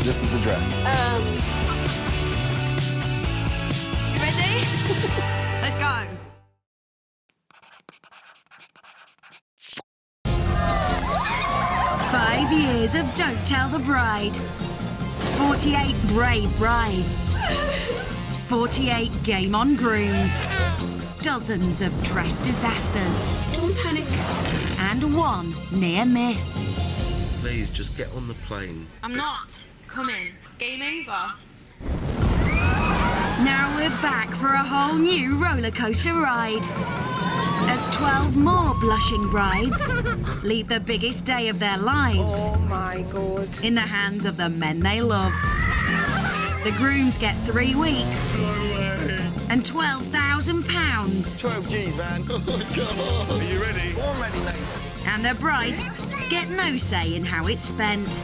This is the dress. You ready? Let's go. Five years of Don't Tell the Bride. 48 brave brides. 48 game-on grooms. Dozens of dress disasters. Don't panic. And one near miss. Please, just get on the plane. I'm not. Coming. Game over. Now we're back for a whole new roller coaster ride. As 12 more blushing brides leave the biggest day of their lives. Oh my God. In the hands of the men they love. The grooms get 3 weeks. And £12,000. 12 G's, man. Oh, come on. Are you ready? I'm ready, mate. And the brides get no say in how it's spent.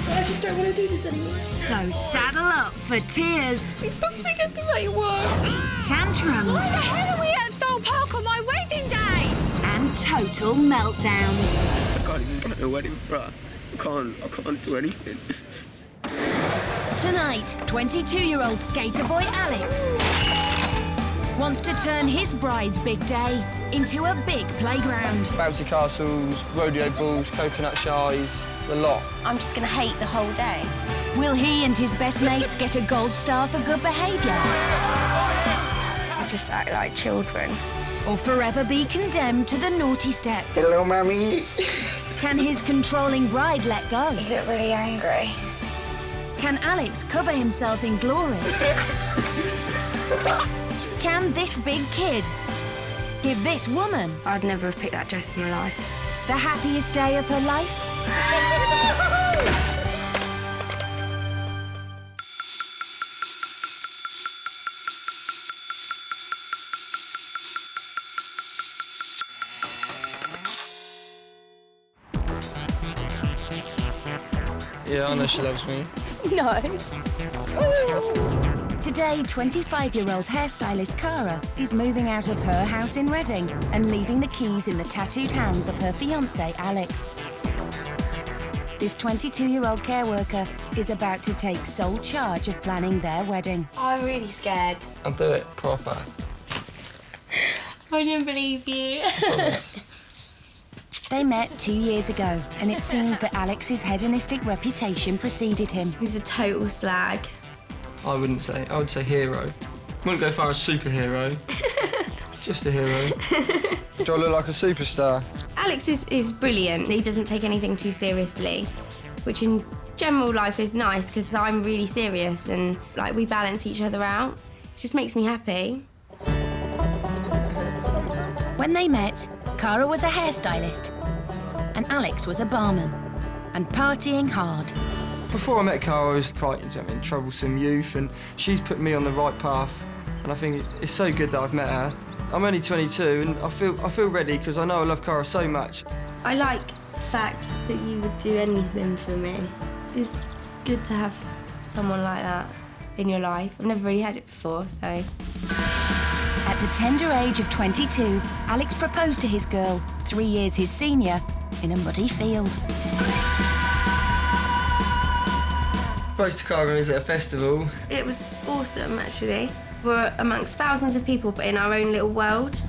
I just don't want to do this anymore. So saddle up for tears. It's not going to get the right one. Tantrums. Why the hell are we at Thorpe Park on my wedding day? And total meltdowns. I can't even plan a wedding, bruh. I can't do anything. Tonight, 22-year-old skater boy Alex wants to turn his bride's big day into a big playground. Bouncy castles, rodeo balls, coconut shies, the lot. I'm just going to hate the whole day. Will he and his best mates get a gold star for good behaviour? I just act like children. Or forever be condemned to the naughty step? Hello, Mummy. Can his controlling bride let go? You look really angry. Can Alex cover himself in glory? Can this big kid give this woman I'd never have picked that dress in my life. the happiest day of her life? Yeah, I know she loves me. No. Today, 25-year-old hairstylist Cara is moving out of her house in Reading and leaving the keys in the tattooed hands of her fiancé, Alex. This 22-year-old care worker is about to take sole charge of planning their wedding. I'm really scared. I'll do it proper. I don't believe you. They met 2 years ago, and it seems that Alex's hedonistic reputation preceded him. He's a total slag. I would say hero. Wouldn't go far as superhero. Just a hero. Do I look like a superstar? Alex is brilliant. He doesn't take anything too seriously, which in general life is nice because I'm really serious and like we balance each other out. It just makes me happy. When they met, Cara was a hairstylist and Alex was a barman, and partying hard. Before I met Cara, I was quite troublesome youth, and she's put me on the right path. And I think it's so good that I've met her. I'm only 22, and I feel ready because I know I love Cara so much. I like the fact that you would do anything for me. It's good to have someone like that in your life. I've never really had it before, so. At the tender age of 22, Alex proposed to his girl, 3 years his senior, in a muddy field. Proposed to Cara is at a festival. It was awesome, actually. We're amongst thousands of people, but in our own little world.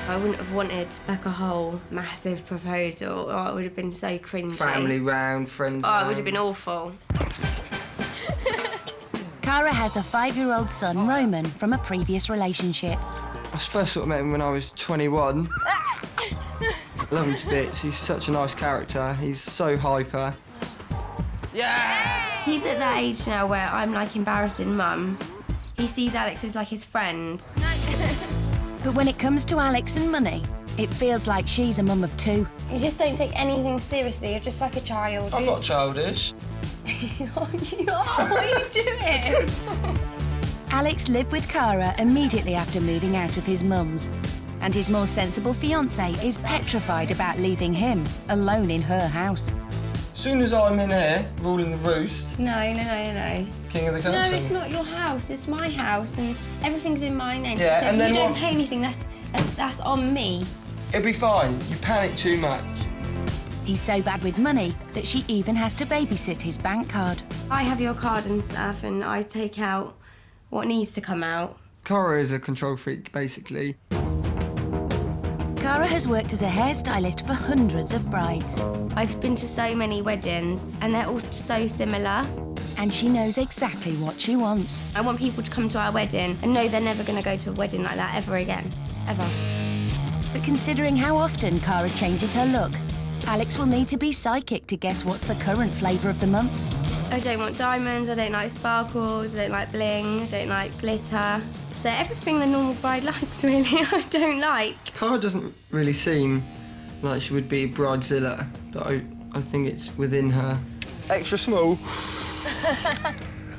I wouldn't have wanted like a whole massive proposal. Oh, it would have been so cringy. Family round, friends Oh, round. it would have been awful. Cara has a 5-year-old son, Roman, from a previous relationship. I first sort of met him when I was 21. Love him to bits. He's such a nice character. He's so hyper. Yeah! He's at that age now where I'm like embarrassing mum. He sees Alex as like his friend. But when it comes to Alex and money, it feels like she's a mum of 2. You just don't take anything seriously. You're just like a child. I'm not childish. You are. What are you doing? Alex lived with Cara immediately after moving out of his mum's, and his more sensible fiancée is petrified about leaving him alone in her house. As soon as I'm in here, ruling the roost, No. king of the country. No, it's not your house. It's my house, and everything's in my name. Yeah, so and if then you don't what- pay anything, that's on me. It'll be fine. You panic too much. He's so bad with money that she even has to babysit his bank card. I have your card and stuff, and I take out what needs to come out. Cara is a control freak, basically. Cara has worked as a hairstylist for hundreds of brides, I've been to so many weddings, and they're all so similar. and she knows exactly what she wants. I want people to come to our wedding and know they're never going to go to a wedding like that ever again. Ever. But considering how often Cara changes her look, Alex will need to be psychic to guess what's the current flavour of the month. I don't want diamonds, I don't like sparkles, I don't like bling, I don't like glitter. So everything the normal bride likes, really, I don't like. Cara doesn't really seem like she would be bridezilla, but I think it's within her. Extra small.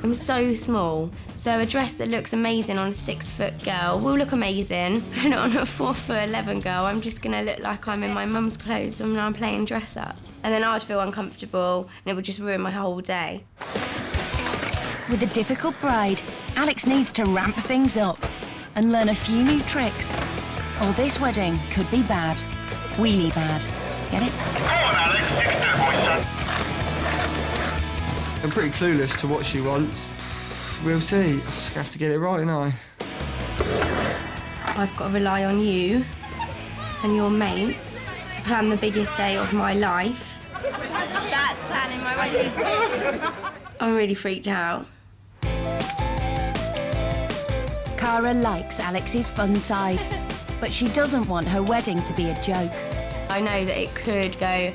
I'm so small, so a dress that looks amazing on a 6-foot girl will look amazing. Put it on a 4'11" girl, I'm just gonna look like I'm in my mum's clothes when I'm playing dress up. And then I'd feel uncomfortable and it would just ruin my whole day. With a difficult bride, Alex needs to ramp things up and learn a few new tricks, or this wedding could be bad. Wheelie bad. Get it? Come on, Alex, you can do it, boy, son. I'm pretty clueless to what she wants. We'll see. I'm just gonna have to get it right, aren't I? I've got to rely on you and your mates to plan the biggest day of my life. That's planning my wedding. I'm really freaked out. Cara likes Alex's fun side, but she doesn't want her wedding to be a joke. I know that it could go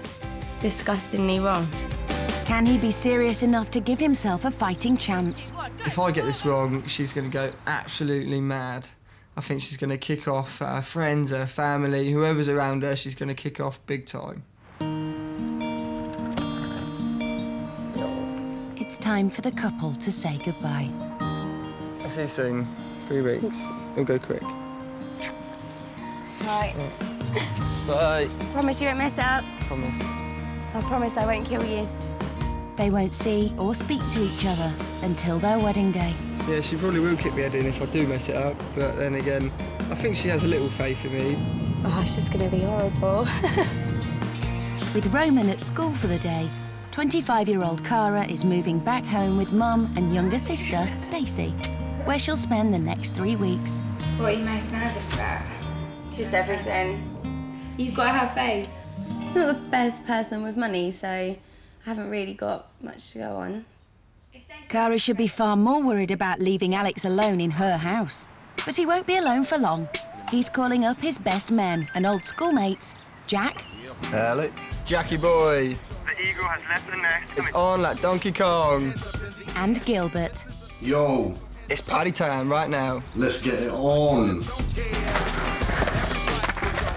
disgustingly wrong. Can he be serious enough to give himself a fighting chance? If I get this wrong, she's gonna go absolutely mad. I think she's gonna kick off her friends, her family, whoever's around her, she's gonna kick off big time. It's time for the couple to say goodbye. I'll see you soon. 3 weeks. It'll go quick. Right. Bye. Promise you won't mess it up. Promise. I promise I won't kill you. They won't see or speak to each other until their wedding day. Yeah, she probably will kick me head in if I do mess it up, but then again, I think she has a little faith in me. Oh, it's just going to be horrible. With Roman at school for the day, 25-year-old Cara is moving back home with mum and younger sister, Stacey, where she'll spend the next 3 weeks. What are you most nervous about? Just everything. You've got to have faith. I'm not the best person with money, so I haven't really got much to go on. Cara should be far more worried about leaving Alex alone in her house. But he won't be alone for long. He's calling up his best men and old schoolmates, Jack. Hello. Jackie boy. The eagle has left the nest. It's on like Donkey Kong. And Gilbert. Yo, It's party time right now. let's get it on.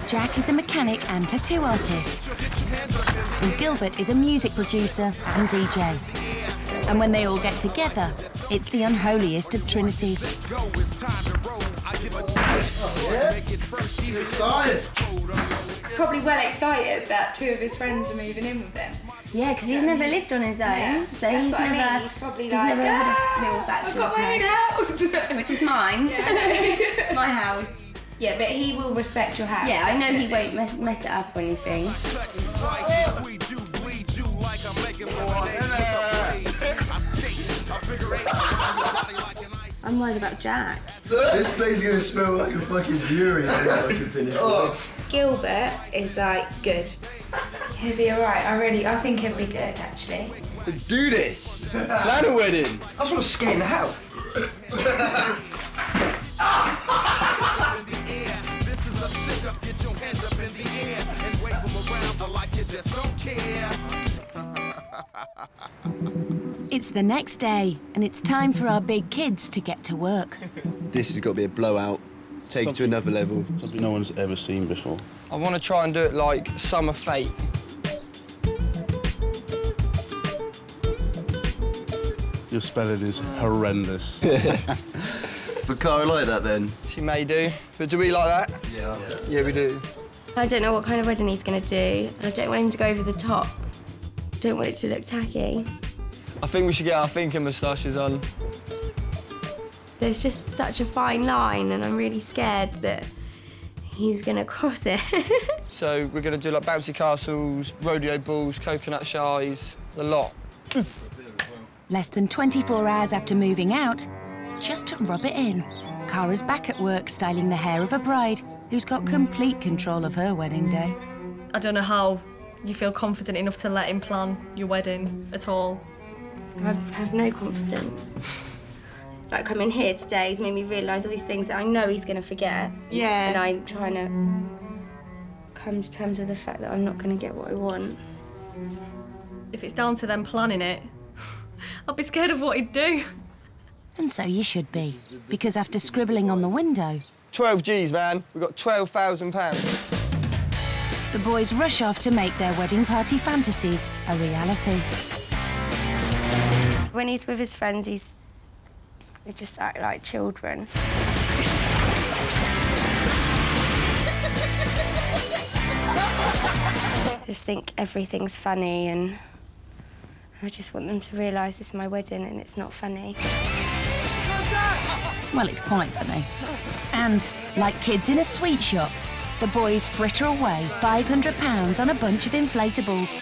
Jack is a mechanic and tattoo artist. And Gilbert is a music producer and DJ. And when they all get together, it's the unholiest of trinities. Probably well excited that 2 of his friends are moving in with him. Yeah, because he's never lived on his own, Yeah, so that's he's what I never, mean. He's probably he's like, never had a little I've bachelor got my own pad, house. which is mine. It's my house. Yeah, but he will respect your house. Yeah, I know he won't mess it up or anything. I'm worried about Jack. This place is gonna smell like a fucking brewery. I can finish. Gilbert is like good. He'll be alright. I think he'll be good actually. Do this. Plan a wedding. I just want to skate in the house. It's the next day, and it's time for our big kids to get to work. This has got to be a blowout. Take it to another level. Something no one's ever seen before. I want to try and do it like Summer Fate. Your spelling is horrendous. Would Cara like that then? She may do, but do we like that? Yeah. Yeah, we do. I don't know what kind of wedding he's going to do. I don't want him to go over the top. I don't want it to look tacky. I think we should get our thinking moustaches on. There's just such a fine line, and I'm really scared that he's going to cross it. So we're going to do like bouncy castles, rodeo balls, coconut shies, the lot. Less than 24 hours after moving out, just to rub it in, Cara's back at work styling the hair of a bride who's got complete control of her wedding day. I don't know how you feel confident enough to let him plan your wedding at all. I have no confidence. Like, coming here today has made me realise all these things that I know he's going to forget. Yeah. And I'm trying to come to terms with the fact that I'm not going to get what I want. If it's down to them planning it, I'd be scared of what he'd do. And so you should be, because after scribbling on the window... 12 G's, man. We've got £12,000. The boys rush off to make their wedding party fantasies a reality. When he's with his friends, they just act like children. Just think everything's funny, and I just want them to realise this is my wedding and it's not funny. Well, it's quite funny. And, like kids in a sweet shop, the boys fritter away £500 on a bunch of inflatables.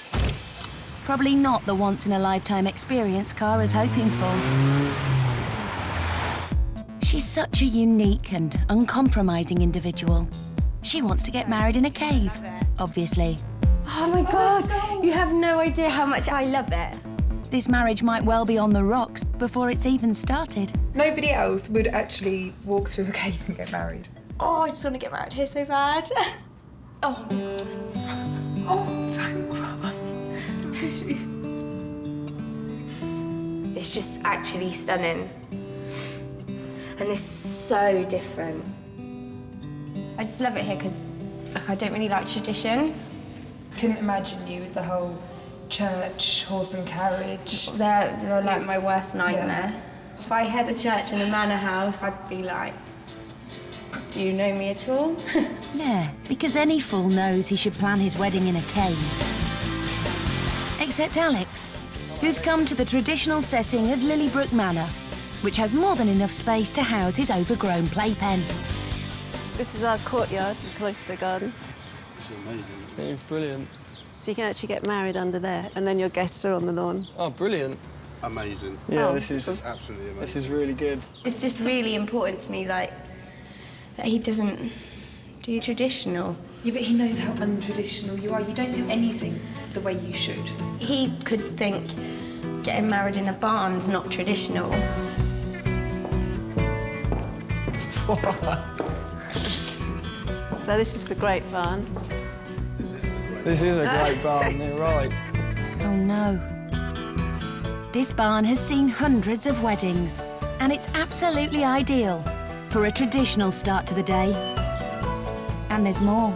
Probably not the once-in-a-lifetime experience Cara's hoping for. She's such a unique and uncompromising individual. She wants to get married in a cave, obviously. Oh my God, you have no idea how much I love it. This marriage might well be on the rocks before it's even started. Nobody else would actually walk through a cave and get married. Oh, I just want to get married here so bad. Oh, don't cry. It's just actually stunning. And it's so different. I just love it here because I don't really like tradition. Couldn't imagine you with the whole church, horse and carriage. They're like my worst nightmare. Yeah. If I had a church in a manor house, I'd be like, do you know me at all? Yeah, because any fool knows he should plan his wedding in a cave. Except Alex, who's come to the traditional setting of Lilybrook Manor, which has more than enough space to house his overgrown playpen. This is our courtyard, the cloister garden. It's amazing. It's brilliant. So you can actually get married under there, and then your guests are on the lawn. Oh, brilliant. Amazing. Yeah, this is absolutely amazing. This is really good. It's just really important to me, like, that he doesn't do traditional. Yeah, but he knows how untraditional you are. You don't do anything the way you should. He could think getting married in a barn's not traditional. So this is the great barn. This is a great barn, you're right. Oh no. This barn has seen hundreds of weddings, and it's absolutely ideal for a traditional start to the day. And there's more.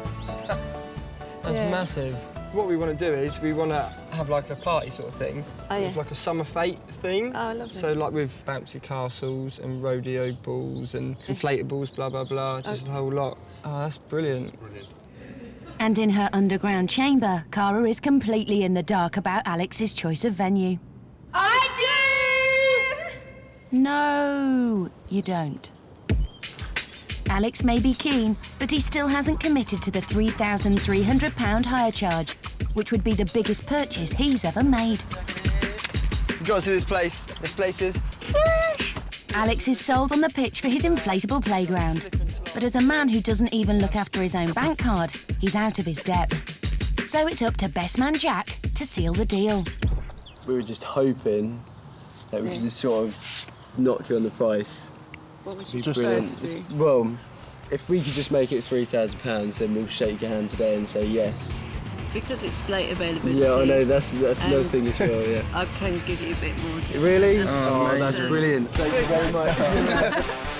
That's massive. What we want to do is we want to have like a party sort of thing, with like a summer fete theme. Oh, lovely. So like with bouncy castles and rodeo balls and inflatables, blah, blah, blah, just the whole lot. Oh, that's brilliant. And in her underground chamber, Cara is completely in the dark about Alex's choice of venue. I do! No, you don't. Alex may be keen, but he still hasn't committed to the £3,300 hire charge, which would be the biggest purchase he's ever made. You've got to see this place. This place is... Alex is sold on the pitch for his inflatable playground. But as a man who doesn't even look after his own bank card, he's out of his depth. So it's up to best man Jack to seal the deal. We were just hoping that we could just sort of knock you on the price. What would you prefer to do? Well, if we could just make it £3,000, then we'll shake your hand today and say yes. Because it's late availability. Yeah, I know, that's another thing as well, yeah. I can give you a bit more discount. Really? Oh, that's brilliant. Thank you very much.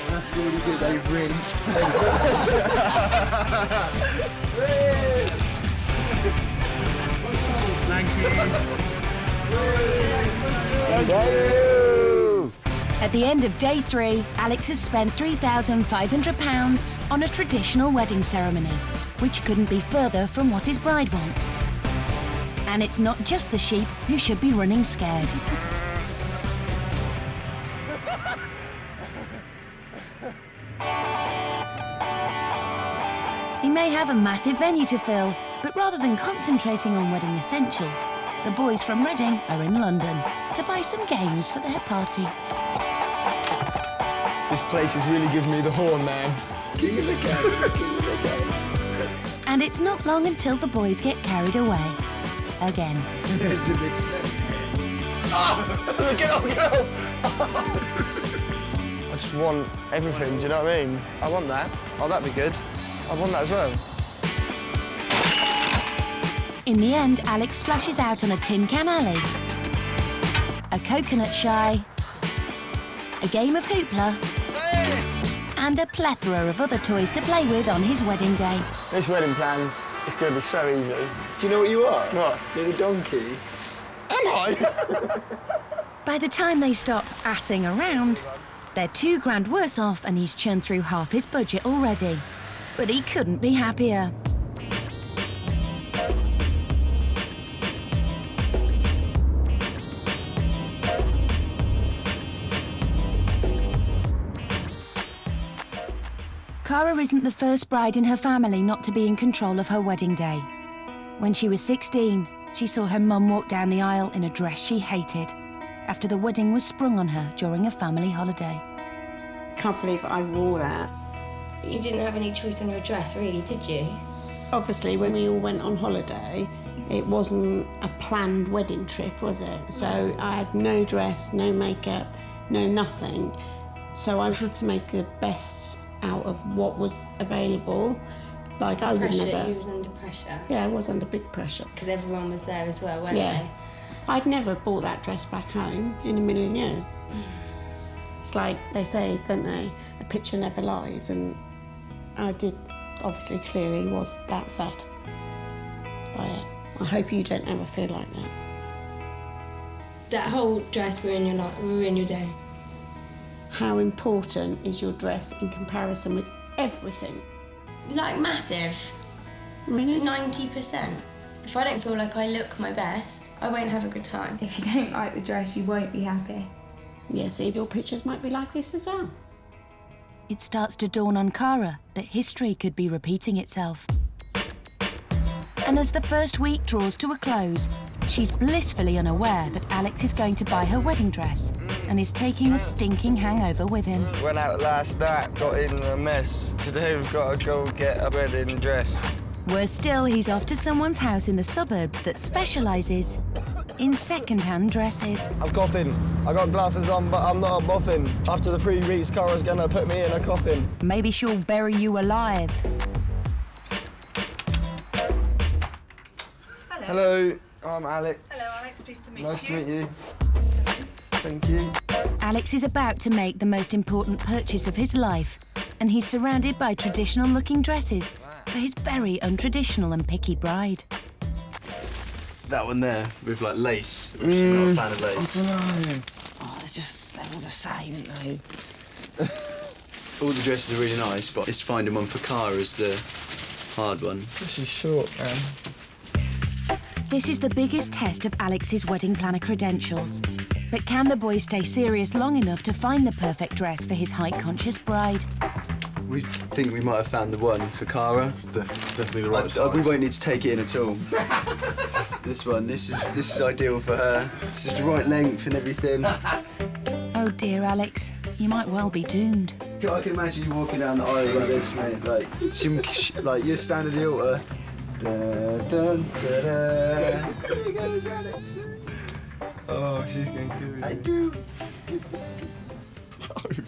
That's really good, that is really... At the end of day 3, Alex has spent £3,500 on a traditional wedding ceremony, which couldn't be further from what his bride wants. And it's not just the sheep who should be running scared. He may have a massive venue to fill, but rather than concentrating on wedding essentials, the boys from Reading are in London to buy some games for their party. This place is really giving me the horn, man. King of the castle, king of the castle. And it's not long until the boys get carried away. Again. It's a bit slow. Oh, get off, get off! I just want everything, do you know what I mean? I want that. Oh, that'd be good. I want that as well. In the end, Alex splashes out on a tin can alley, a coconut shy, a game of hoopla, and a plethora of other toys to play with on his wedding day. This wedding plan is going to be so easy. Do you know what you are? What? You're a donkey. Am I? By the time they stop assing around, they're £2 worse off and he's churned through half his budget already. But he couldn't be happier. Cara isn't the first bride in her family not to be in control of her wedding day. When she was 16, she saw her mum walk down the aisle in a dress she hated after the wedding was sprung on her during a family holiday. Can't believe I wore that. You didn't have any choice on your dress, really, did you? Obviously, when we all went on holiday, it wasn't a planned wedding trip, was it? So I had no dress, no makeup, no nothing. So I had to make the best out of what was available. Like I would never... You was under pressure? Yeah, I was under big pressure. Because everyone was there as well, weren't they? I'd never bought that dress back home in a million years. It's like they say, don't they? A picture never lies, and I did, obviously, clearly was that sad by it. I hope you don't ever feel like that. That whole dress ruined your day. How important is your dress in comparison with everything? Like massive. Really? 90%. If I don't feel like I look my best, I won't have a good time. If you don't like the dress, you won't be happy. Yeah, see, your pictures might be like this as well. It starts to dawn on Cara that history could be repeating itself. And as the first week draws to a close, she's blissfully unaware that Alex is going to buy her wedding dress and is taking a stinking hangover with him. Went out last night, got in a mess. Today we've got to go get a wedding dress. Worse still, he's off to someone's house in the suburbs that specialises in second-hand dresses. I'm coughing. I got glasses on, but I'm not a boffin. After the 3 weeks, Cara's gonna put me in a coffin. Maybe she'll bury you alive. Hello, I'm Alex. Hello, Alex. Pleased to meet you. Nice to meet you. Thank you. Alex is about to make the most important purchase of his life, and he's surrounded by traditional-looking dresses for his very untraditional and picky bride. That one there with like lace. I'm not a fan of lace. I don't know. Oh, they're all the same, aren't they? All the dresses are really nice, but it's finding one for Cara is the hard one. She's short, man. This is the biggest test of Alex's wedding planner credentials. But can the boy stay serious long enough to find the perfect dress for his height-conscious bride? We think we might have found the one for Cara. Definitely the right size. We won't need to take it in at all. This one, this is ideal for her. This is the right length and everything. Oh dear, Alex, you might well be doomed. I can imagine you walking down the aisle like this, mate. Like you're standing at the altar. Dun, dun, da, da. There goes Alex. Oh, she's going to kill me. I do.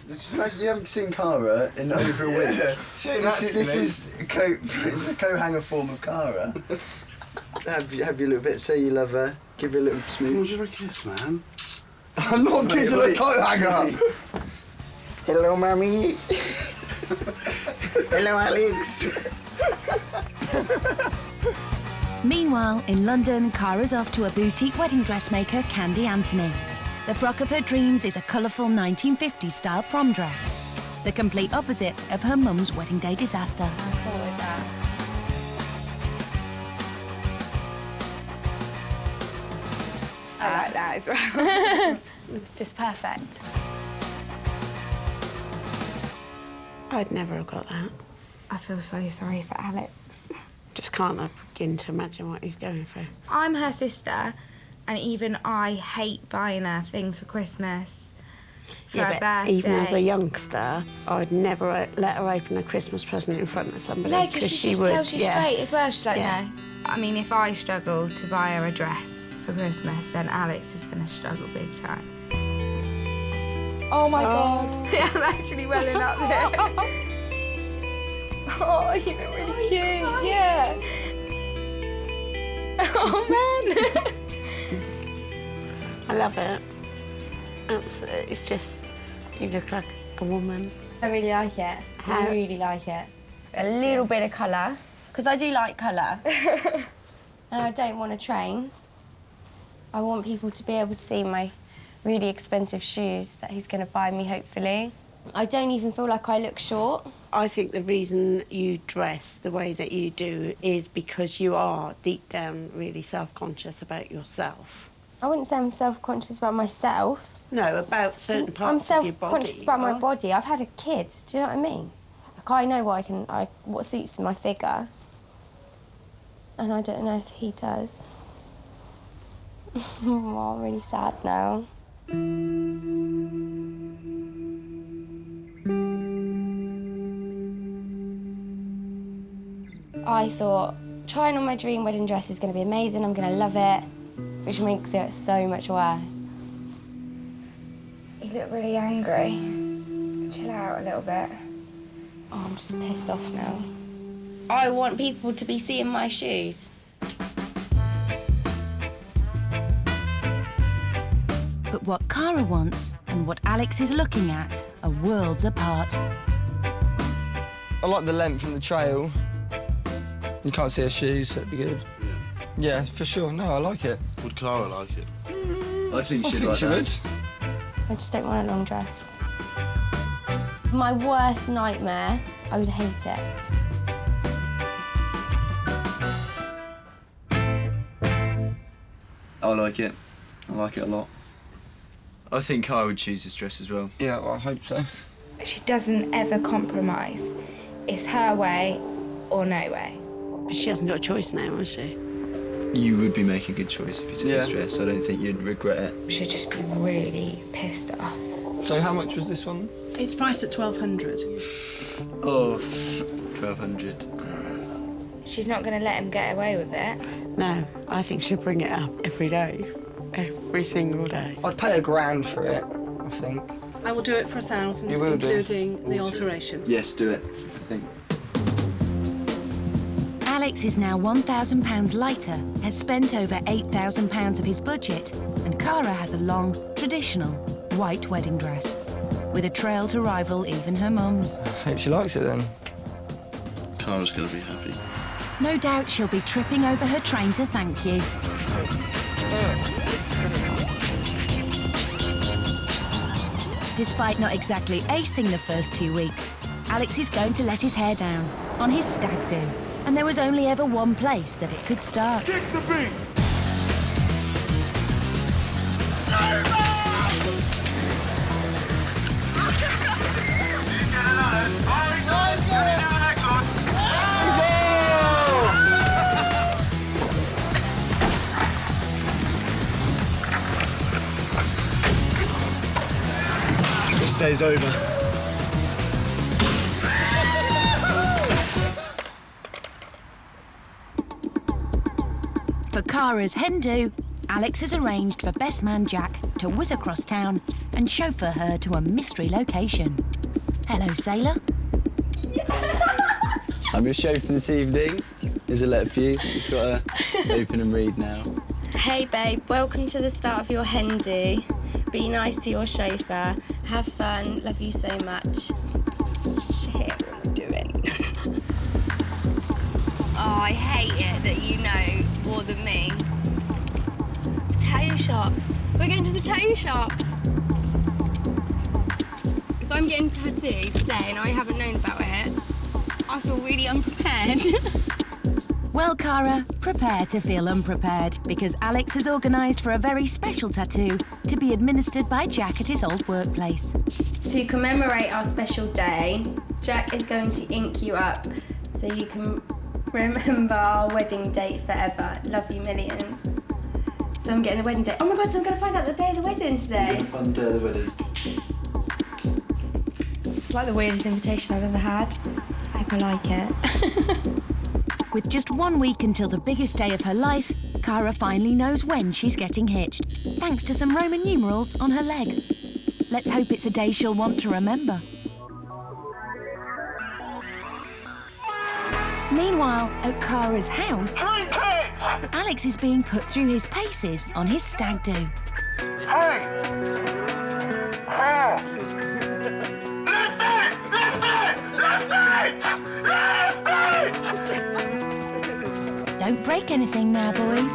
Just imagine you haven't seen Cara in over a week. This is a co-hanger form of Cara. Have your little bit, say you love her, give her a little smooch. Give her a kiss, man. I'm not kissing a co-hanger. Hello, Mummy. Hello, Alex. Meanwhile, in London, Cara's off to a boutique wedding dressmaker, Candy Anthony. The frock of her dreams is a colourful 1950s-style prom dress, the complete opposite of her mum's wedding day disaster. I followed that. I like that as well. Just perfect. I'd never have got that. I feel so sorry for Alex. Just can't begin to imagine what he's going through. I'm her sister, and even I hate buying her things for Christmas, for her birthday. Even as a youngster, I'd never let her open a Christmas present in front of somebody. No, because she just would, tells you straight as well. She's like, Yeah. no. I mean, if I struggle to buy her a dress for Christmas, then Alex is going to struggle big time. Oh my God. Yeah, I'm actually welling up here. Oh, you look really cute. Yeah. Oh, man. I love it. Absolutely. It's just, you look like a woman. I really like it. I really like it. A little bit of colour, because I do like colour. And I don't want to train. I want people to be able to see my really expensive shoes that he's going to buy me, hopefully. I don't even feel like I look short. I think the reason you dress the way that you do is because you are, deep down, really self-conscious about yourself. I wouldn't say I'm self-conscious about myself. No, about certain I'm parts of your body. self-conscious about my body. I've had a kid, do you know what I mean? Like, I know what suits my figure. And I don't know if he does. Oh, I'm really sad now. I thought trying on my dream wedding dress is going to be amazing, I'm going to love it, which makes it so much worse. You look really angry. Chill out a little bit. Oh, I'm just pissed off now. I want people to be seeing my shoes. But what Cara wants and what Alex is looking at are worlds apart. I like the length and the trail. You can't see her shoes, so it'd be good. Yeah, for sure. No, I like it. Would Cara like it? I think I think she would. I just don't want a long dress. My worst nightmare, I would hate it. I like it. I like it a lot. I think Cara would choose this dress as well. Yeah, well, I hope so. She doesn't ever compromise. It's her way or no way. But she hasn't got a choice now, has she? You would be making a good choice if you took this dress. I don't think you'd regret it. She'd just be really pissed off. So how much was this one? It's priced at $1,200. Oh, 1,200. She's not going to let him get away with it. No, I think she'll bring it up every day. Every single day. I'd pay £1,000 for it, I think. I will do it for $1,000, You will do? including the alteration. Yes, do it, I think. Alex is now £1,000 lighter, has spent over £8,000 of his budget, and Cara has a long, traditional, white wedding dress, with a trail to rival even her mum's. I hope she likes it then. Cara's going to be happy. No doubt she'll be tripping over her train to thank you. Despite not exactly acing the first 2 weeks, Alex is going to let his hair down on his stag do. And there was only ever one place that it could start. Kick the beat! This day's over. For Cara's hen do, Alex has arranged for best man Jack to whiz across town and chauffeur her to a mystery location. Hello, sailor. I'm your chauffeur this evening. Here's a letter for you. You've got to open and read now. Hey babe, welcome to the start of your hen do. Be nice to your chauffeur. Have fun. Love you so much. Shit, what am I doing? Oh, I hate it that you know more than me. Tattoo shop. We're going to the tattoo shop. If I'm getting tattooed today and I haven't known about it, I feel really unprepared. Well, Cara, prepare to feel unprepared, because Alex has organised for a very special tattoo to be administered by Jack at his old workplace. To commemorate our special day, Jack is going to ink you up so you can remember our wedding date forever. Love you millions. So I'm getting the wedding date. Oh my God, so I'm going to find out the day of the wedding today. Fun day of the wedding. It's like the weirdest invitation I've ever had. I hope I like it. With just 1 week until the biggest day of her life, Cara finally knows when she's getting hitched, thanks to some Roman numerals on her leg. Let's hope it's a day she'll want to remember. Meanwhile, at Cara's house, Alex is being put through his paces on his stag do. Don't break anything now, boys.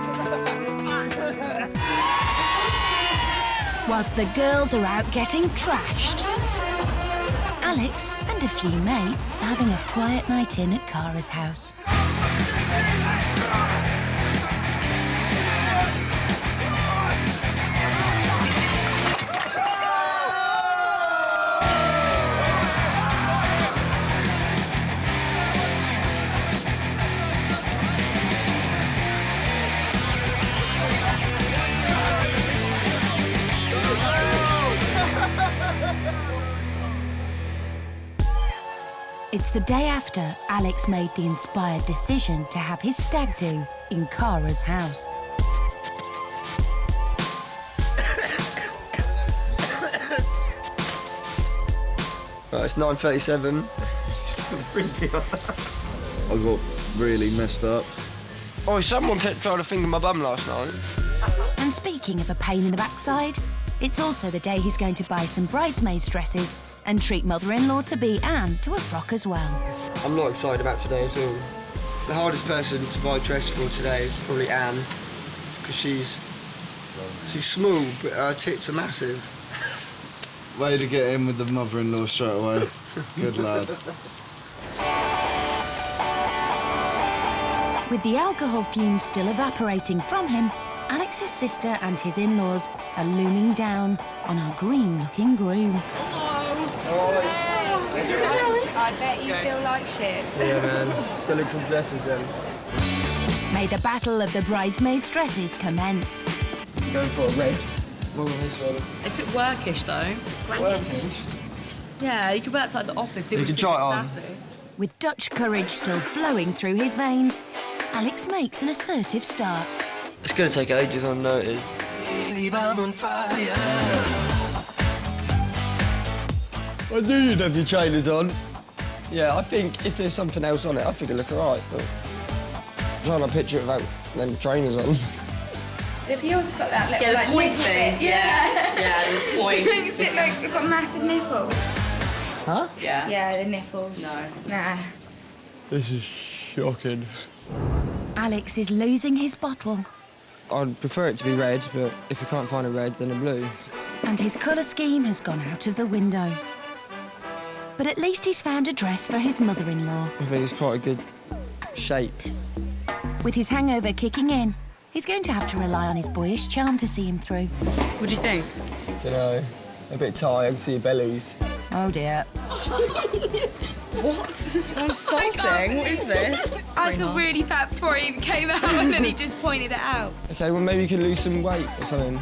Whilst the girls are out getting trashed, Alex and a few mates are having a quiet night in at Cara's house. It's the day after Alex made the inspired decision to have his stag do in Cara's house. Right, it's 9:37. Still the frisbee on. I got really messed up. Oh, someone kept trying to finger my bum last night. And speaking of a pain in the backside, it's also the day he's going to buy some bridesmaids' dresses and treat mother-in-law-to-be Anne to a frock as well. I'm not excited about today at all. The hardest person to buy a dress for today is probably Anne, because she's small, but her tits are massive. Way to get in with the mother-in-law straight away. Good lad. With the alcohol fumes still evaporating from him, Alex's sister and his in-laws are looming down on our green-looking groom. I bet you feel like shit. Yeah, man. Let's go look some dresses then. May the battle of the bridesmaids' dresses commence. Going for a red. More than this one. It's a bit workish, though. Workish? Yeah, you could wear it to like the office. People You can try it on. sassy. With Dutch courage still flowing through his veins, Alex makes an assertive start. It's going to take ages, I know it is. I'm on fire. I knew you'd have your trainers on. Yeah, I think if there's something else on it, I think it'll look alright, but I'm trying to picture it without them trainers on. If yours got that little like point nipple thing. bit. Yeah. Yeah, the point. Makes it like it's got massive nipples. Huh? Yeah. Yeah, the nipples. No. Nah. This is shocking. Alex is losing his bottle, I'd prefer it to be red, but if we can't find a red, then a blue. and his colour scheme has gone out of the window. But at least he's found a dress for his mother-in-law. I think it's quite a good shape. With his hangover kicking in, he's going to have to rely on his boyish charm to see him through. What do you think? Dunno. A bit tight, I can see your bellies. Oh dear. What? Insulting. What is this? I feel really fat before he came out and then he just pointed it out. Okay, well, maybe you can lose some weight or something.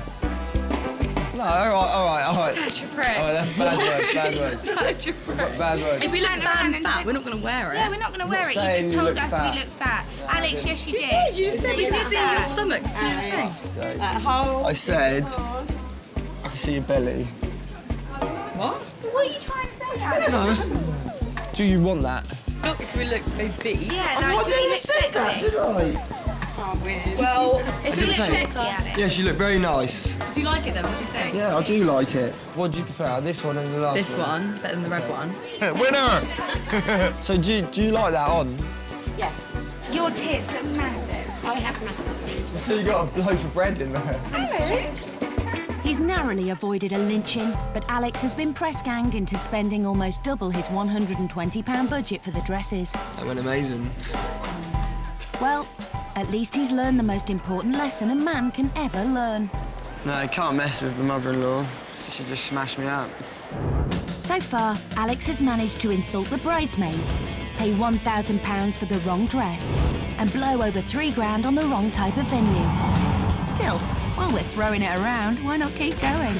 No, all right. Such a prick. All right, that's bad words, bad words. Such a prick. Bad words. If we look bad and fat, we're not going to wear it. Yeah, we're not going to wear it. You saying just you told look us fat. we look fat. Alex, yes, you did. You said we did see your stomachs through the thing. So, How? I said I can see your belly. What? What are you trying to say, Alex? No. Do you want that? Look, so we look obese. Yeah, like, do we look sexy? I? Oh, weird. Well, If we look say it. sexy, Alex. Yes, you look very nice. do you like it then? What do you think? Yeah, I do like it. What do you prefer, this one and the last This one? one, better than the red one. Winner! So do you like that on? Yeah, Your tits look massive. I have massive boobs. So you got a loaf of bread in there? Alex? He's narrowly avoided a lynching, but Alex has been press-ganged into spending almost double his £120 budget for the dresses. That went amazing. Well, at least he's learned the most important lesson a man can ever learn. No, I can't mess with the mother-in-law. She just smashed me up. So far, Alex has managed to insult the bridesmaids, pay £1,000 for the wrong dress, and blow over £3,000 on the wrong type of venue. Still, while we're throwing it around, why not keep going?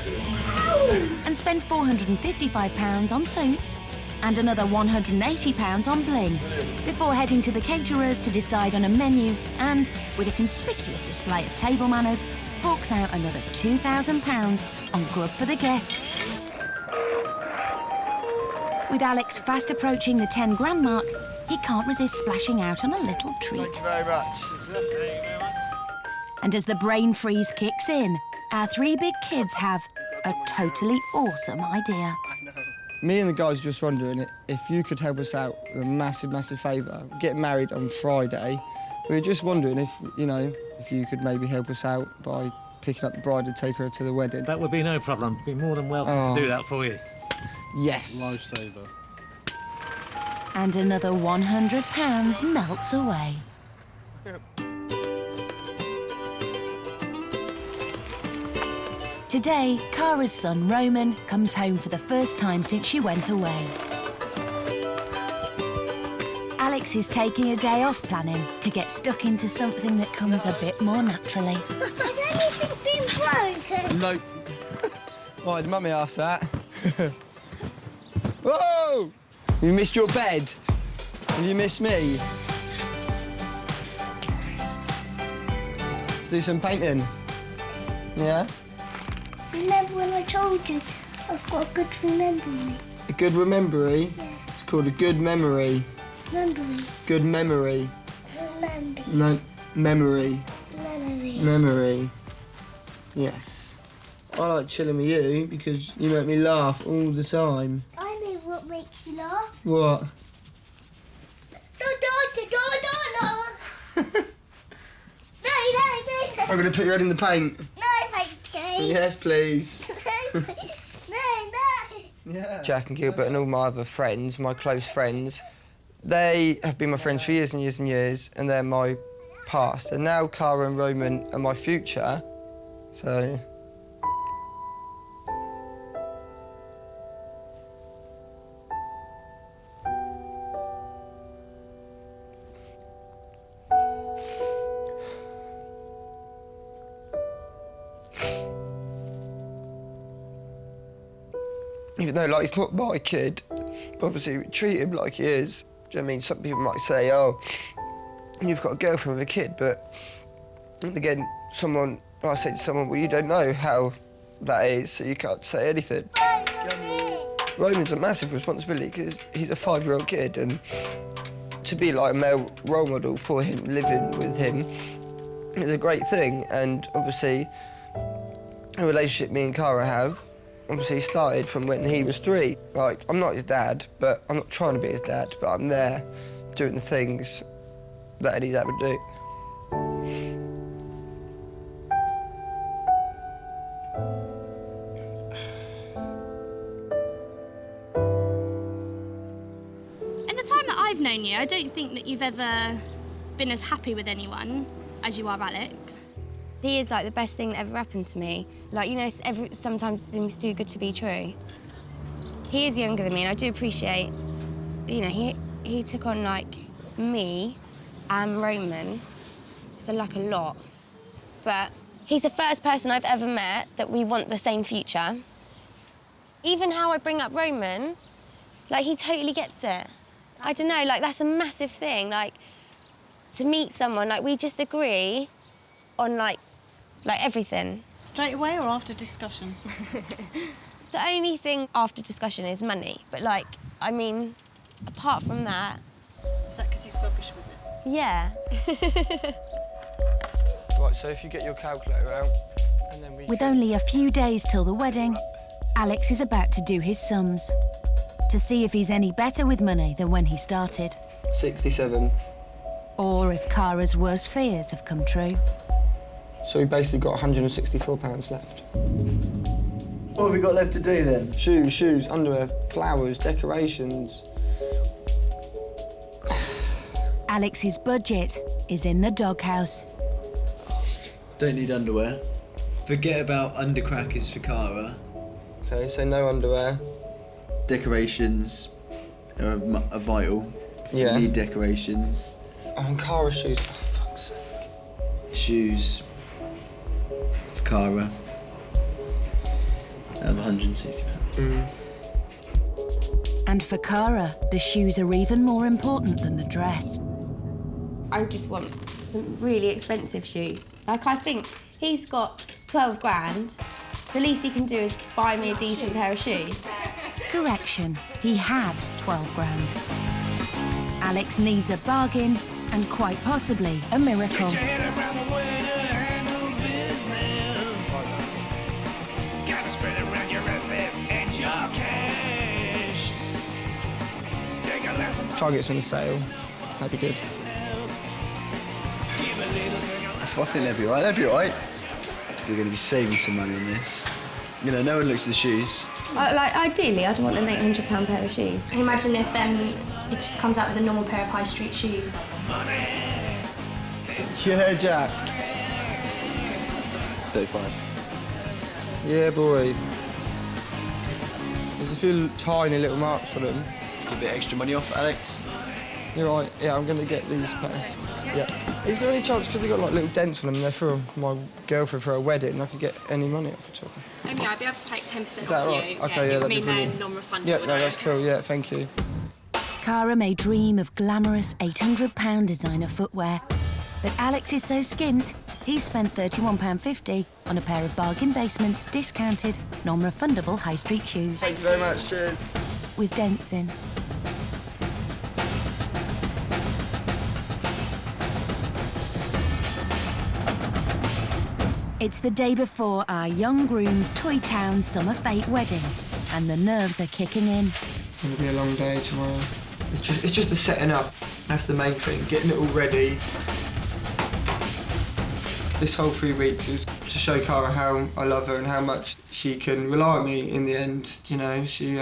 And spend £455 on suits and another £180 on bling, before heading to the caterers to decide on a menu and, with a conspicuous display of table manners, forks out another £2,000 on grub for the guests. With Alex fast approaching the £10,000 mark, he can't resist splashing out on a little treat. Thank you very much. And as the brain freeze kicks in, our three big kids have a totally awesome idea. Me and the guys were just wondering if you could help us out with a massive, massive favour. We're getting married on Friday. We were just wondering if, you know, if you could maybe help us out by picking up the bride and take her to the wedding. That would be no problem. Be more than welcome to do that for you. Yes. Lifesaver. And another £100 melts away. Today, Cara's son, Roman, comes home for the first time since she went away. Alex is taking a day off planning to get stuck into something that comes a bit more naturally. Has anything been broken? No. Why did Mummy ask that? Whoa! Have you missed your bed? Have you missed me? Let's do some painting. Yeah? Remember when I told you I've got a good memory? A good memory? Yeah. It's called a good memory. Memory. Good memory. Remember. No, memory. Memory. Memory. Yes. I like chilling with you because you make me laugh all the time. I know what makes you laugh. What? No. I'm going to put your head in the paint. No, thank you. Yes, please. No. Yeah. Jack and Gilbert and all my other friends, my close friends, they have been my friends for years and years and years, and they're my past. And now Cara and Roman are my future, so... Even though, like, he's not my kid, but obviously we treat him like he is. Do you know what I mean? Some people might say, oh, you've got a girlfriend with a kid, but again, I say to someone, well, you don't know how that is, so you can't say anything. Roman's a massive responsibility because he's a 5-year-old kid, and to be like a male role model for him, living with him, is a great thing. And obviously, a relationship me and Cara have, obviously started from when he was 3. Like, I'm not his dad, but I'm not trying to be his dad, but I'm there doing the things that any dad would do. In the time that I've known you, I don't think that you've ever been as happy with anyone as you are Alex. He is like the best thing that ever happened to me. Like, you know, sometimes it seems too good to be true. He is younger than me, and I do appreciate, you know, he took on, like, me and Roman. It's like a lot. But he's the first person I've ever met that we want the same future. Even how I bring up Roman, like, he totally gets it. I don't know, like, that's a massive thing. Like, to meet someone, like, we just agree on, like everything. Straight away or after discussion? The only thing after discussion is money. But, like, I mean, apart from that... Is that because he's rubbish with it? Yeah. Right, so if you get your calculator out, and then we... With only a few days till the wedding, Alex is about to do his sums to see if he's any better with money than when he started. 67. Or if Cara's worst fears have come true. So we basically got £164 left. What have we got left to do then? Shoes, underwear, flowers, decorations. Alex's budget is in the doghouse. Don't need underwear. Forget about undercrackers for Cara. Okay, so no underwear. Decorations are vital. So you need decorations. And Cara shoes, for fuck's sake. Shoes for Cara. £160. And for Cara, the shoes are even more important than the dress. I just want some really expensive shoes. Like, I think he's got 12 grand. The least he can do is buy me a decent pair of shoes. Correction, he had 12 grand. Alex needs a bargain and quite possibly a miracle. Try and get some on sale. That'd be good. I think they'll be alright. They'll be alright. We're going to be saving some money on this. You know, no one looks at the shoes. Like, ideally, I'd want an £800 pair of shoes. Can you imagine if it just comes out with a normal pair of high street shoes? Yeah, Jack. 35. Yeah, boy. There's a few tiny little marks on them. Get a bit extra money off, Alex. You're right. Yeah, I'm going to get these pair. Yeah. Is there any chance, because they've got like little dents on them, they're for my girlfriend for her wedding, I could get any money off at all? Yeah, I'd be able to take 10% Is that off right? you. Okay, yeah, that'd be brilliant. They're non-refundable. Yeah, no, that's cool. Yeah, thank you. Cara may dream of glamorous £800 designer footwear, but Alex is so skint, he's spent £31.50 on a pair of bargain basement, discounted, non-refundable high street shoes. Thank you very much. Cheers. With dents in. It's the day before our young groom's Toy Town Summer Fete wedding, and the nerves are kicking in. It'll be a long day tomorrow. It's just the setting up. That's the main thing, getting it all ready. This whole 3 weeks is to show Cara how I love her and how much she can rely on me in the end. You know, she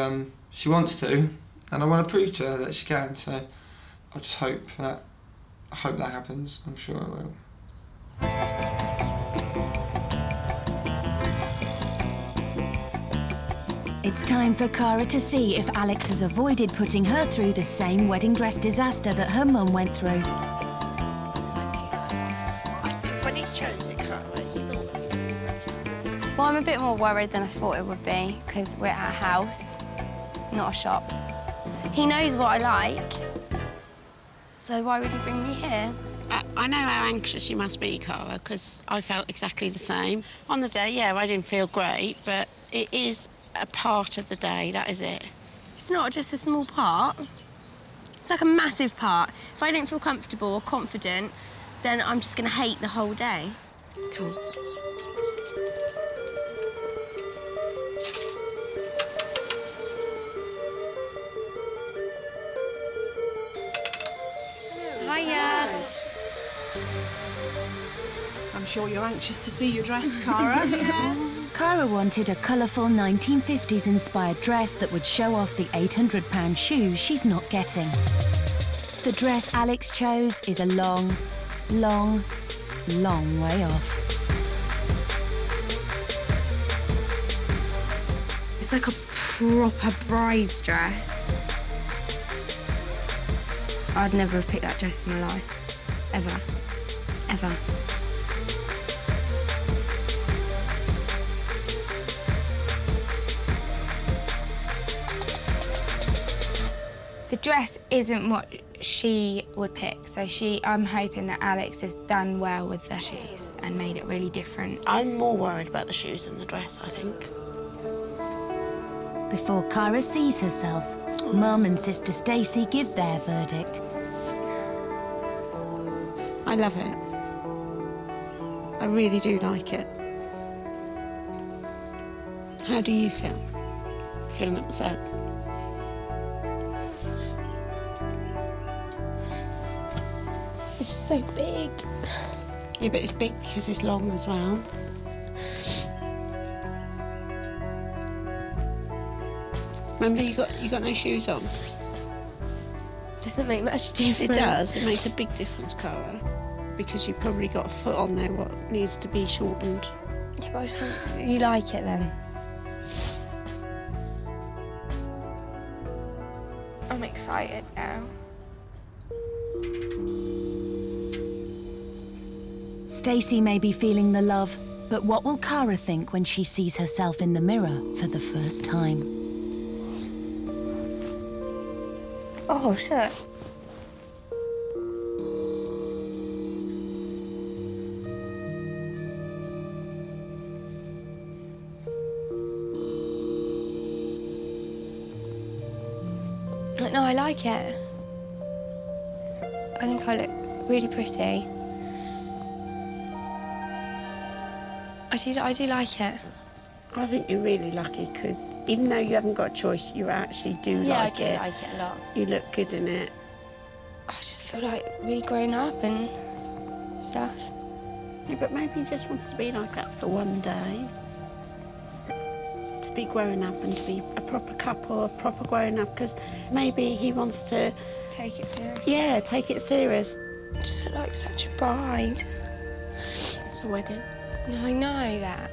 wants to, and I want to prove to her that she can. So I just hope that happens. I'm sure it will. It's time for Cara to see if Alex has avoided putting her through the same wedding dress disaster that her mum went through. I think when he's chosen Cara, it's thought. Well, I'm a bit more worried than I thought it would be, because we're at a house, not a shop. He knows what I like, so why would he bring me here? I know how anxious you must be, Cara, because I felt exactly the same. On the day, yeah, I didn't feel great, but it is a part of the day, that is it. It's not just a small part. It's like a massive part. If I don't feel comfortable or confident, then I'm just going to hate the whole day. Come on. Hiya. I'm sure you're anxious to see your dress, Cara. Cara wanted a colourful 1950s inspired dress that would show off the £800 shoes she's not getting. The dress Alex chose is a long, long, long way off. It's like a proper bride's dress. I'd never have picked that dress in my life. Ever. Ever. The dress isn't what she would pick, so I'm hoping that Alex has done well with the shoes and made it really different. I'm more worried about the shoes than the dress, I think. Before Cara sees herself, Mum and Sister Stacey give their verdict. I love it. I really do like it. How do you feel? Feeling upset? It's so big. Yeah, but it's big because it's long as well. Remember, you got no shoes on. Doesn't make much difference. It does. It makes a big difference, Cara, because you've probably got a foot on there what needs to be shortened. Yeah, but I just think you like it then. I'm excited now. Stacey may be feeling the love, but what will Cara think when she sees herself in the mirror for the first time? Oh, shit. No, I like it. I think I look really pretty. I do like it. I think you're really lucky because even though you haven't got a choice, you actually do like it. Yeah, I do like it a lot. You look good in it. I just feel like really grown up and stuff. Yeah, but maybe he just wants to be like that for one day. To be grown up and to be a proper couple, a proper grown up, because maybe he wants to... Take it serious. Yeah, take it serious. I just look like such a bride. It's a wedding. No, I know that.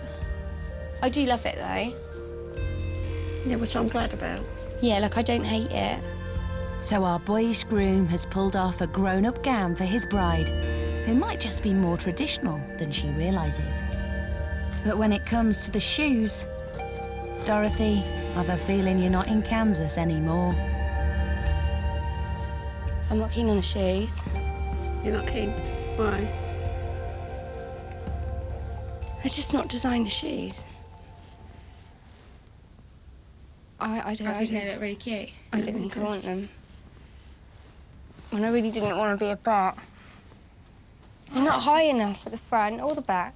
I do love it though. Yeah, which I'm glad about. Yeah, like I don't hate it. So our boyish groom has pulled off a grown-up gown for his bride, who might just be more traditional than she realises. But when it comes to the shoes, Dorothy, I've a feeling you're not in Kansas anymore. I'm not keen on the shoes. You're not keen? Why? They're just not designer shoes. I think they look really cute. I didn't think I want them. And I really didn't want to be a butt. They're not high enough at the front or the back.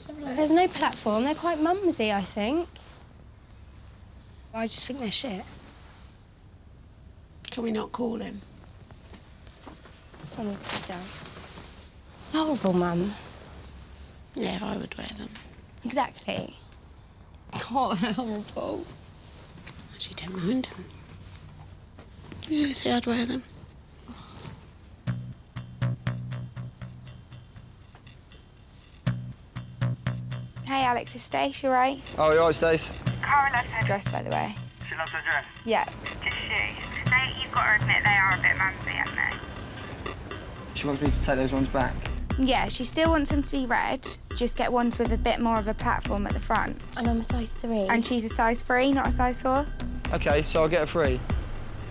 There's no platform. They're quite mumsy, I think. I just think they're shit. Can we not call him? I'm going to sit down. Horrible, Mum. Yeah, I would wear them. Exactly. Oh, horrible. Actually, don't mind them. Yeah, see, I'd wear them. Hey, Alex, it's Stace, you right? Oh, you all right, Stace? Cara loves her dress, by the way. She loves her dress? Yeah. Does she? You've got to admit they are a bit mumsy, aren't they? She wants me to take those ones back. Yeah, she still wants them to be red, just get ones with a bit more of a platform at the front. And I'm a size 3. And she's a size 3, not a size 4. OK, so I'll get a 3.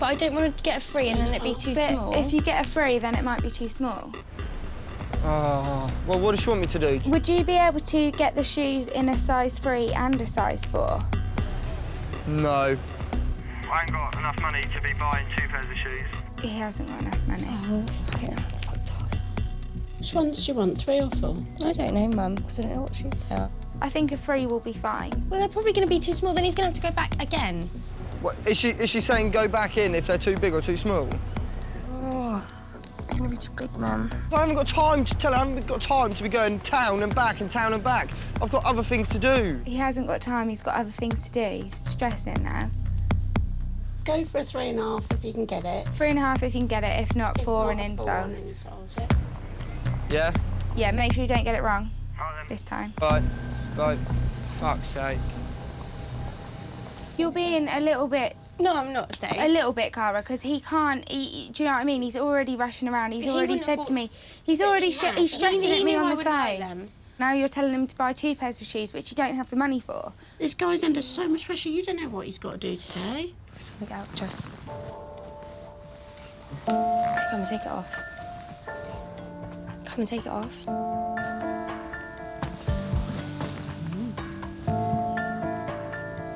But I don't want to get a 3 and then it be too small. If you get a 3, then it might be too small. Oh, well, what does she want me to do? Would you be able to get the shoes in a size 3 and a size 4? No. I ain't got enough money to be buying 2 pairs of shoes. He hasn't got enough money. Oh, well, fucking hell, fucked off. Which ones do you want, 3 or 4? I don't know, Mum, because I don't know what shoes they are. I think a 3 will be fine. Well, they're probably going to be too small, then he's going to have to go back again. What, is she saying go back in if they're too big or too small? Oh, they're going to be too big, Mum. I haven't got time to tell her. I haven't got time to be going town and back and town and back. I've got other things to do. He hasn't got time, he's got other things to do. He's stressing now. Go for a 3.5 if you can get it. 3.5 if you can get it, if not 4 and insoles. Yeah? Yeah, make sure you don't get it wrong this time. Bye. Bye. Fuck's sake. You're being a little bit... No, I'm not, Stace. A little bit, Cara, because he can't... do you know what I mean? He's already rushing around. He's already said to me... He's already... he's stressing at me on the phone. Now you're telling him to buy 2 pairs of shoes, which you don't have the money for. This guy's under so much pressure. You don't know what he's got to do today. Something out, Jess. Come and take it off. Come and take it off.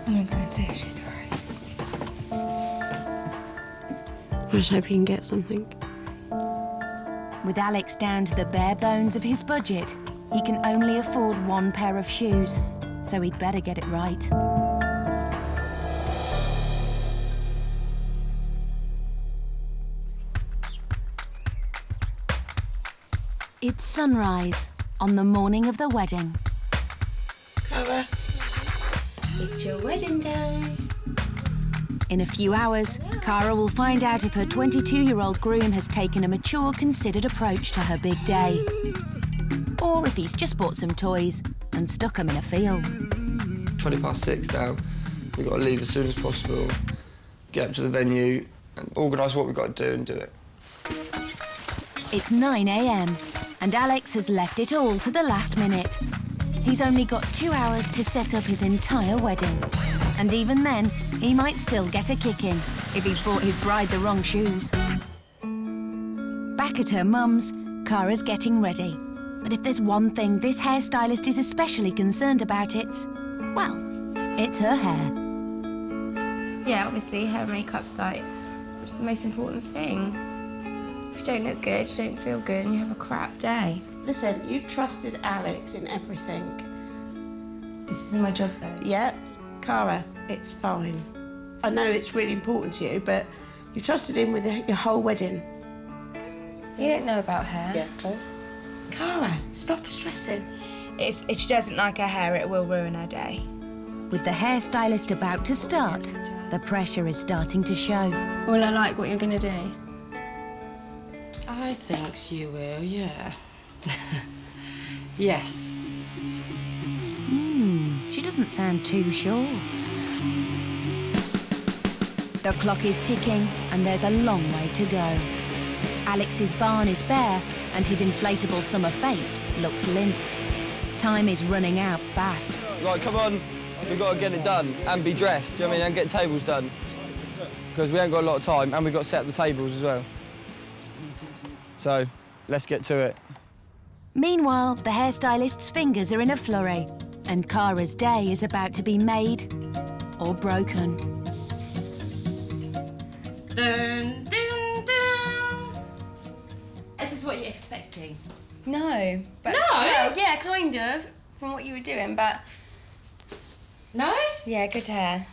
I'm going to go and see if she's all right. I just hope he can get something. With Alex down to the bare bones of his budget, he can only afford 1 pair of shoes, so he'd better get it right. It's sunrise on the morning of the wedding. Cara, it's your wedding day. In a few hours, Cara will find out if her 22-year-old groom has taken a mature, considered approach to her big day, or if he's just bought some toys and stuck them in a field. 6:20 now. We've got to leave as soon as possible, get up to the venue and organise what we've got to do and do it. It's 9 a.m. And Alex has left it all to the last minute. He's only got 2 hours to set up his entire wedding. And even then, he might still get a kicking if he's bought his bride the wrong shoes. Back at her mum's, Cara's getting ready. But if there's one thing this hairstylist is especially concerned about, it's her hair. Yeah, obviously hair and makeup's it's the most important thing. If you don't look good, you don't feel good and you have a crap day. Listen, you trusted Alex in everything. This is my job though. Yeah, Cara, it's fine. I know it's really important to you, but you trusted him with your whole wedding. You don't know about hair. Yeah, close. Cara, stop stressing. If she doesn't like her hair, it will ruin her day. With the hairstylist about to start, the pressure is starting to show. Will I like what you're going to do? I think you will, yeah. Yes. She doesn't sound too sure. The clock is ticking and there's a long way to go. Alex's barn is bare and his inflatable summer fete looks limp. Time is running out fast. Right, come on. We've got to get it done and be dressed, do you know what I mean, and get tables done. Because we ain't got a lot of time and we've got to set up the tables as well. So, let's get to it. Meanwhile, the hairstylist's fingers are in a flurry and Cara's day is about to be made or broken. Dun, dun, dun. Is this what you're expecting? No. But, No? Well, yeah, kind of, from what you were doing, but... No? Yeah, good hair.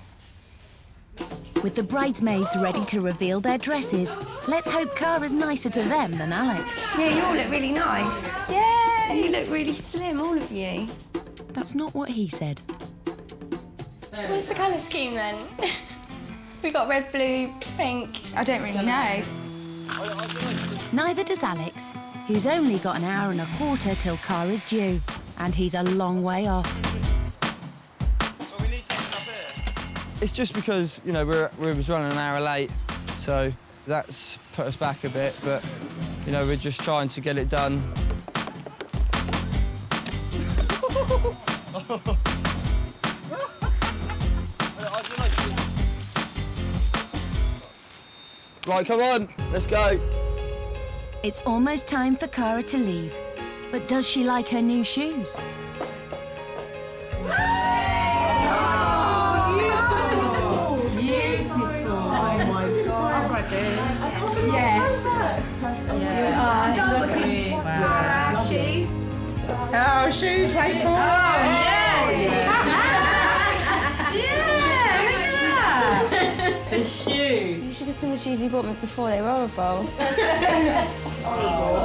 With the bridesmaids ready to reveal their dresses, let's hope Cara's nicer to them than Alex. Yeah, you all look really nice. Yeah, you look really slim, all of you. That's not what he said. What's the colour scheme then? We got red, blue, pink. I don't really know. Neither does Alex, who's only got an hour and a quarter till Cara's due, and he's a long way off. It's just because, you know, we was running an hour late, so that's put us back a bit, but, you know, we're just trying to get it done. Right, come on, let's go. It's almost time for Cara to leave, but does she like her new shoes? Shoes. Oh, shoes, wait for it. Yeah, look at that. The shoes. You should have seen the shoes you bought me before, they were horrible.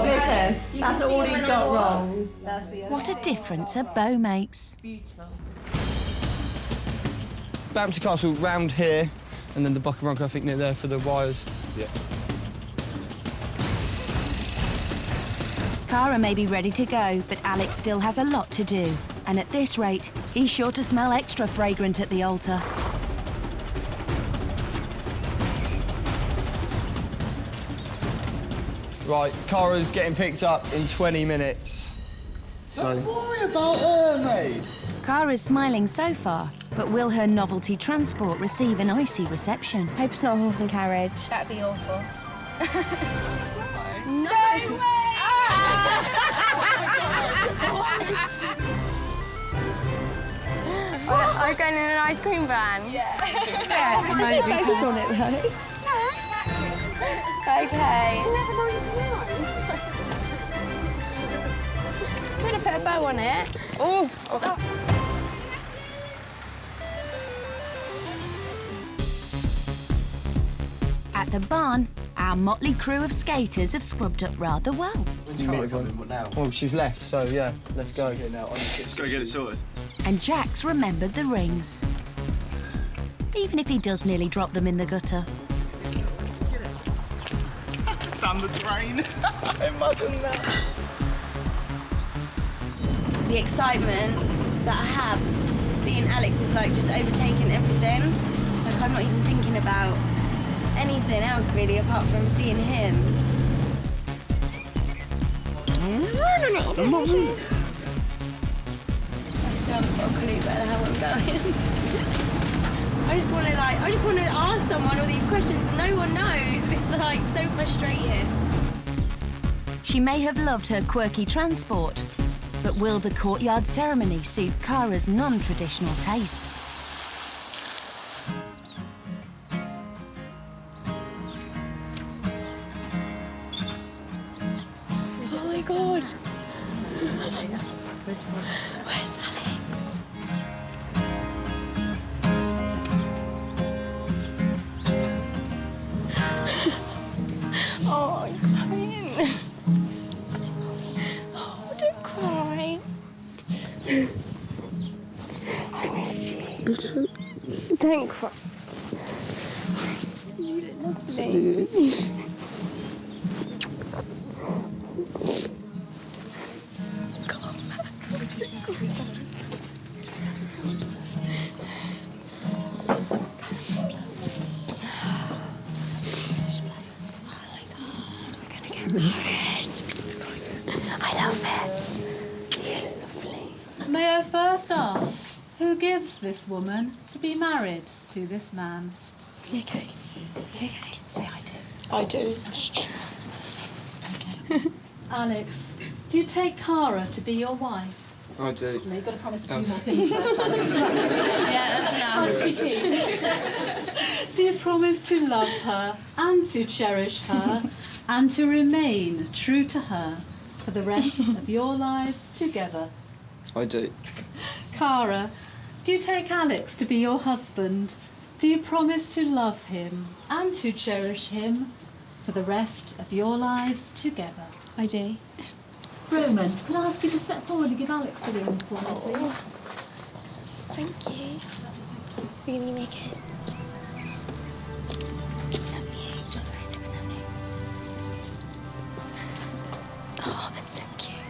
Listen, that's all he's got wrong. What a difference a bow makes. Beautiful. Bouncy Castle round here, and then the Buckingham, I think, near there for the wires. Yeah. Cara may be ready to go, but Alex still has a lot to do. And at this rate, he's sure to smell extra fragrant at the altar. Right, Cara's getting picked up in 20 minutes. So... Don't worry about her, mate. Cara's smiling so far, but will her novelty transport receive an icy reception? Hope it's not a horse and carriage. That'd be awful. No way! I'm going in an ice cream van. Yeah. Just need focus on it though. Okay. I'm gonna put a bow on it. Oh. At the barn, our motley crew of skaters have scrubbed up rather well. When's Cara coming? What now? Oh, she's left, so yeah, let's go. Let's go get it sorted. And Jack's remembered the rings. Even if he does nearly drop them in the gutter. Down the drain. Imagine that. The excitement that I have seeing Alex is like just overtaking everything. Like I'm not even thinking about anything else really apart from seeing him. I'm not really. I still haven't got a clue where the hell I'm going. I just want to ask someone all these questions and no one knows, and it's like so frustrating. She may have loved her quirky transport, but will the courtyard ceremony suit Cara's non-traditional tastes? Oh my God. Where's Alex? Oh, I'm crying. Oh, don't cry. I miss you. Don't cry. You love me. I love it. You're lovely. May I first ask, who gives this woman to be married to this man? You okay? You okay? Say I do. I do. Alex, do you take Cara to be your wife? I do. No, you've got to promise a few more things first. Yeah, that's enough. Do you promise to love her and to cherish her and to remain true to her for the rest of your lives together? I do. Cara, do you take Alex to be your husband? Do you promise to love him and to cherish him for the rest of your lives together? I do. Roman, can I ask you to step forward and give Alex the ring for me, please? Thank you. You're going to give me a kiss? Love you. You're very so banana. Oh, that's so cute.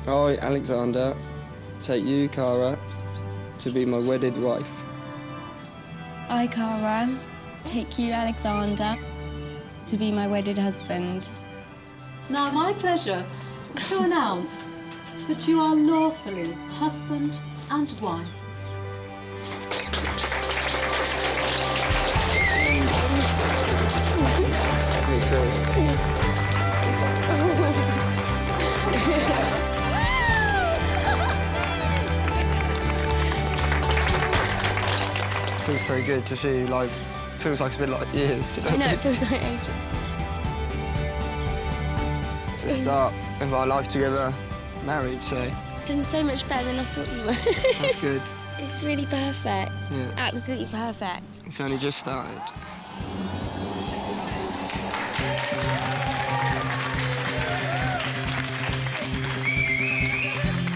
I, Alexander, take you, Cara, to be my wedded wife. I, Cara, take you, Alexander, to be my wedded husband. It's now my pleasure to announce that you are lawfully husband and wife. It feels so good to see, like, feels like it's been like years. I know, it feels like ages. It's the start of our life together, married, so... You've done so much better than I thought you were. That's good. It's really perfect. Yeah. Absolutely perfect. It's only just started.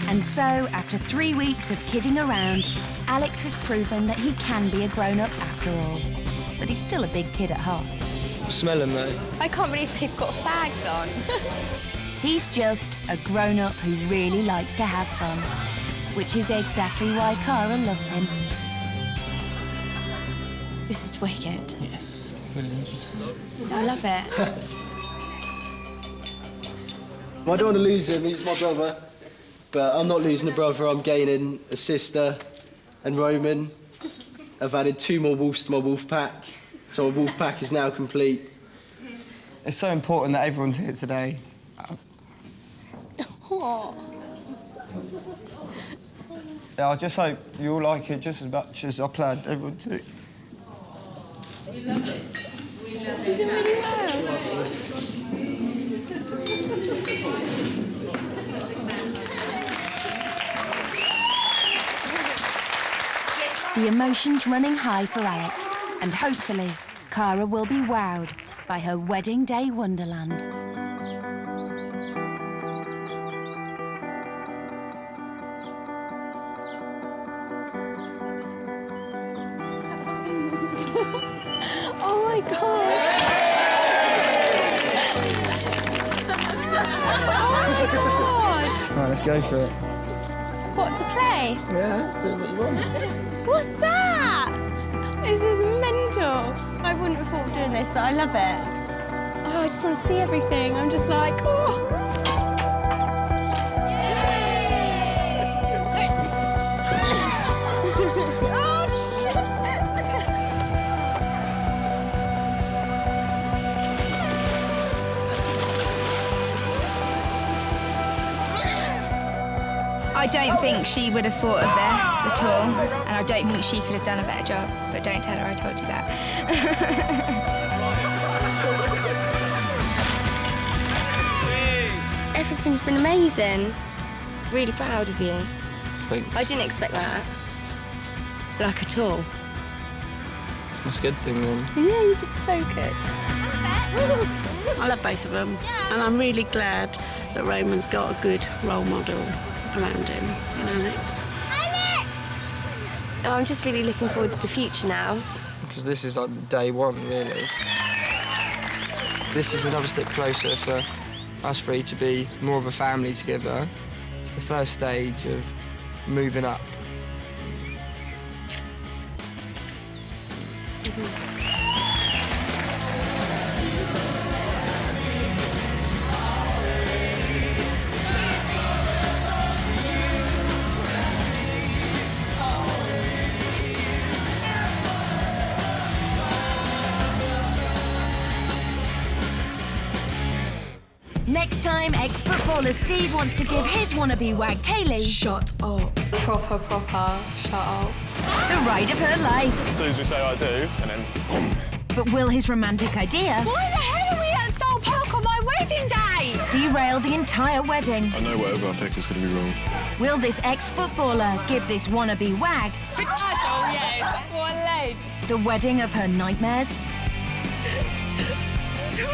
And so, after 3 weeks of kidding around, Alex has proven that he can be a grown-up after all. But he's still a big kid at heart. Smell them, though. I can't believe they've got fags on. He's just a grown-up who really likes to have fun, which is exactly why Cara loves him. This is wicked. Yes. I love it. I don't want to lose him, he's my brother. But I'm not losing a brother, I'm gaining a sister and Roman. I've added 2 more wolves to my wolf pack, so my wolf pack is now complete. It's so important that everyone's here today. Oh. Yeah, I just hope you all like it just as much as I planned everyone to. We love it. We love it. You did really well. The emotions running high for Alex, and hopefully, Cara will be wowed by her wedding day wonderland. Oh my God. Oh my God. All right, let's go for it. What, to play? Yeah, do what you want. What's that? This is mental. I wouldn't have thought of doing this, but I love it. Oh, I just want to see everything. I'm just like, oh. I don't think she would have thought of this at all, and I don't think she could have done a better job, but don't tell her I told you that. Everything's been amazing. Really proud of you. Thanks. I didn't expect that. Like at all. That's a good thing then. Yeah, you did so good. I love both of them, and I'm really glad that Roman's got a good role model around him in Alex. I'm just really looking forward to the future now. Because this is like day one, really. This is another step closer for us three to be more of a family together. It's the first stage of moving up. Next time, ex-footballer Steve wants to give his wannabe wag Kaylee... Shut up. Proper, shut up. ...the ride of her life. As soon as we say I do, and then... But will his romantic idea... Why the hell are we at Thorpe Park on my wedding day? ...derail the entire wedding? I know whatever I pick is going to be wrong. Will this ex-footballer give this wannabe wag... Oh, yes. What a ledge. ...the wedding of her nightmares? So